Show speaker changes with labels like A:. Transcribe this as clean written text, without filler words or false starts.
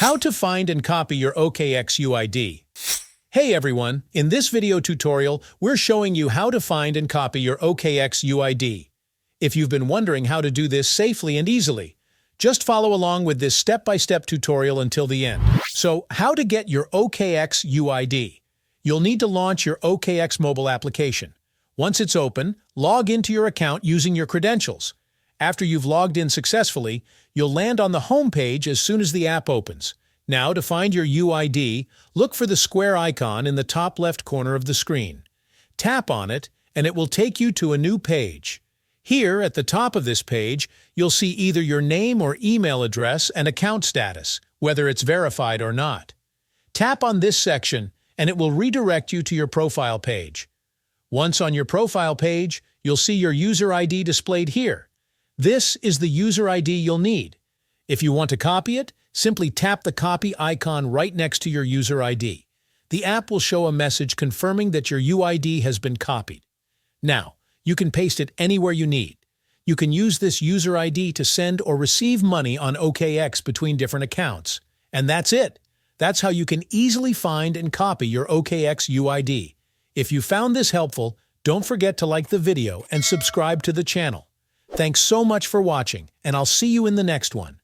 A: How to find and copy your OKX UID. Hey everyone, in this video tutorial, we're showing you how to find and copy your OKX UID. If you've been wondering how to do this safely and easily, just follow along with this step-by-step tutorial until the end. So, how to get your OKX UID? You'll need to launch your OKX mobile application. Once it's open, log into your account using your credentials. After you've logged in successfully, you'll land on the home page as soon as the app opens. Now, to find your UID, look for the square icon in the top left corner of the screen. Tap on it, and it will take you to a new page. Here, at the top of this page, you'll see either your name or email address and account status, whether it's verified or not. Tap on this section, and it will redirect you to your profile page. Once on your profile page, you'll see your user ID displayed here. This is the user ID you'll need. If you want to copy it, simply tap the copy icon right next to your user ID. The app will show a message confirming that your UID has been copied. Now, you can paste it anywhere you need. You can use this user ID to send or receive money on OKX between different accounts. And that's it. That's how you can easily find and copy your OKX UID. If you found this helpful, don't forget to like the video and subscribe to the channel. Thanks so much for watching, and I'll see you in the next one.